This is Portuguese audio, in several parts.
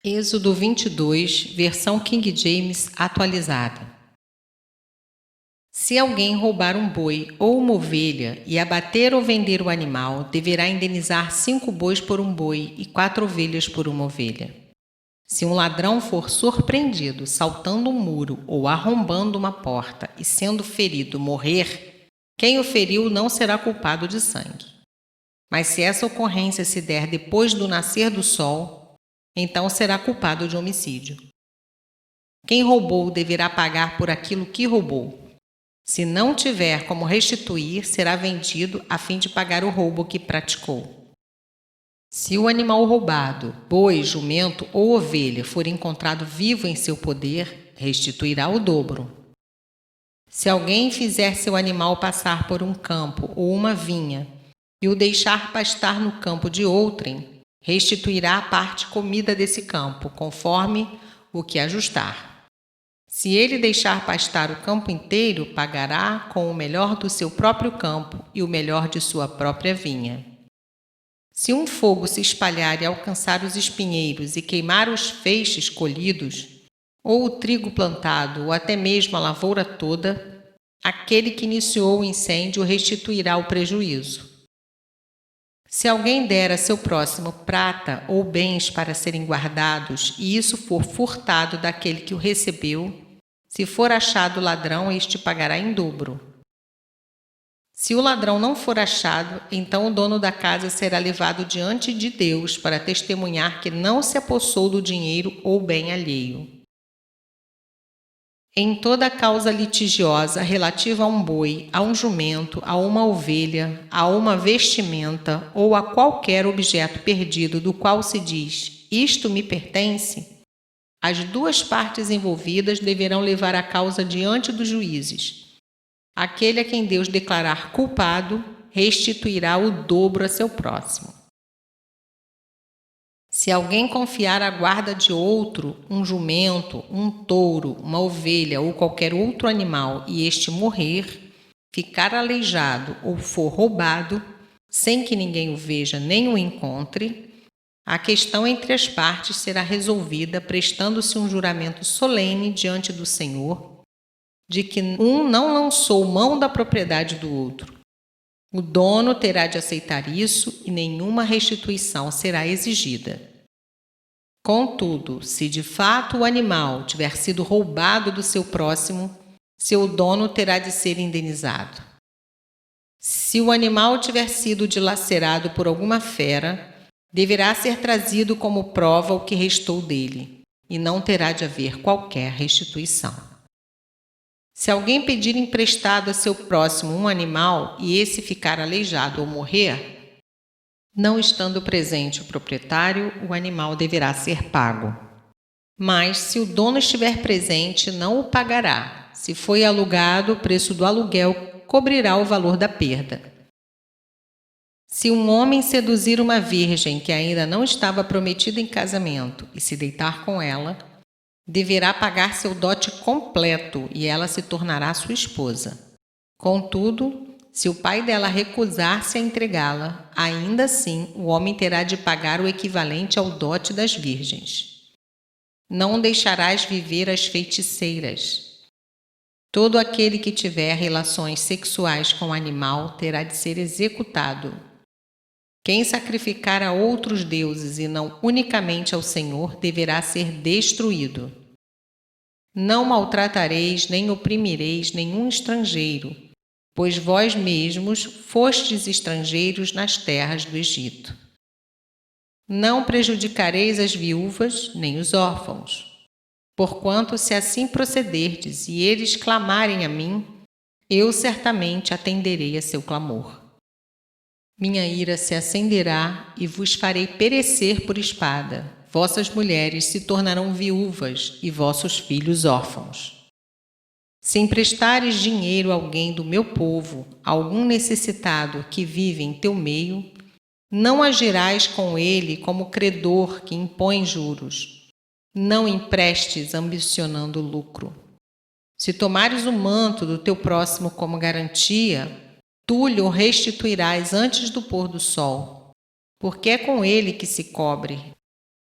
Êxodo 22, versão King James atualizada. Se alguém roubar um boi ou uma ovelha e abater ou vender o animal, deverá indenizar 5 bois por um boi e 4 ovelhas por uma ovelha. Se um ladrão for surpreendido saltando um muro ou arrombando uma porta e sendo ferido morrer, quem o feriu não será culpado de sangue. Mas se essa ocorrência se der depois do nascer do sol, então será culpado de homicídio. Quem roubou deverá pagar por aquilo que roubou. Se não tiver como restituir, será vendido a fim de pagar o roubo que praticou. Se o animal roubado, boi, jumento ou ovelha, for encontrado vivo em seu poder, restituirá o dobro. Se alguém fizer seu animal passar por um campo ou uma vinha e o deixar pastar no campo de outrem, restituirá a parte comida desse campo, conforme o que ajustar. Se ele deixar pastar o campo inteiro, pagará com o melhor do seu próprio campo e o melhor de sua própria vinha. Se um fogo se espalhar e alcançar os espinheiros e queimar os feixes colhidos, ou o trigo plantado, ou até mesmo a lavoura toda, aquele que iniciou o incêndio restituirá o prejuízo. Se alguém der a seu próximo prata ou bens para serem guardados, e isso for furtado daquele que o recebeu, se for achado ladrão, este pagará em dobro. Se o ladrão não for achado, então o dono da casa será levado diante de Deus para testemunhar que não se apossou do dinheiro ou bem alheio. Em toda causa litigiosa relativa a um boi, a um jumento, a uma ovelha, a uma vestimenta ou a qualquer objeto perdido do qual se diz, isto me pertence, as duas partes envolvidas deverão levar a causa diante dos juízes. Aquele a quem Deus declarar culpado, restituirá o dobro a seu próximo. Se alguém confiar à guarda de outro um jumento, um touro, uma ovelha ou qualquer outro animal e este morrer, ficar aleijado ou for roubado, sem que ninguém o veja nem o encontre, a questão entre as partes será resolvida prestando-se um juramento solene diante do Senhor, de que um não lançou mão da propriedade do outro. O dono terá de aceitar isso e nenhuma restituição será exigida. Contudo, se de fato o animal tiver sido roubado do seu próximo, seu dono terá de ser indenizado. Se o animal tiver sido dilacerado por alguma fera, deverá ser trazido como prova o que restou dele, e não terá de haver qualquer restituição. Se alguém pedir emprestado a seu próximo um animal e esse ficar aleijado ou morrer, não estando presente o proprietário, o animal deverá ser pago. Mas, se o dono estiver presente, não o pagará. Se foi alugado, o preço do aluguel cobrirá o valor da perda. Se um homem seduzir uma virgem que ainda não estava prometida em casamento e se deitar com ela, deverá pagar seu dote completo e ela se tornará sua esposa. Contudo, se o pai dela recusar-se a entregá-la, ainda assim o homem terá de pagar o equivalente ao dote das virgens. Não deixarás viver as feiticeiras. Todo aquele que tiver relações sexuais com o animal terá de ser executado. Quem sacrificar a outros deuses e não unicamente ao Senhor deverá ser destruído. Não maltratareis nem oprimireis nenhum estrangeiro, pois vós mesmos fostes estrangeiros nas terras do Egito. Não prejudicareis as viúvas nem os órfãos, porquanto se assim procederdes e eles clamarem a mim, eu certamente atenderei a seu clamor. Minha ira se acenderá e vos farei perecer por espada. Vossas mulheres se tornarão viúvas e vossos filhos órfãos. Se emprestares dinheiro a alguém do meu povo, algum necessitado que vive em teu meio, não agirás com ele como credor que impõe juros. Não emprestes ambicionando lucro. Se tomares o manto do teu próximo como garantia, tu lhe o restituirás antes do pôr do sol, porque é com ele que se cobre.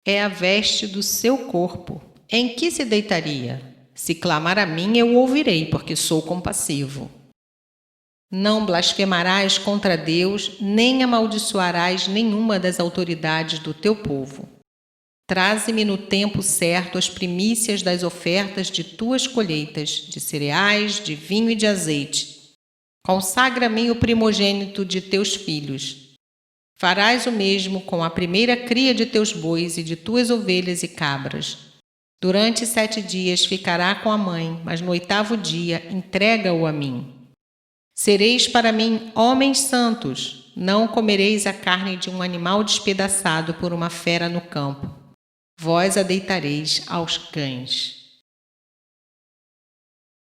é a veste do seu corpo. Em que se deitaria? Se clamar a mim, eu o ouvirei, porque sou compassivo. Não blasfemarás contra Deus, nem amaldiçoarás nenhuma das autoridades do teu povo. Traze-me no tempo certo as primícias das ofertas de tuas colheitas, de cereais, de vinho e de azeite. Consagra-me o primogênito de teus filhos. Farás o mesmo com a primeira cria de teus bois e de tuas ovelhas e cabras. Durante 7 dias ficará com a mãe, mas no 8º dia entrega-o a mim. Sereis para mim homens santos, não comereis a carne de um animal despedaçado por uma fera no campo. Vós a deitareis aos cães.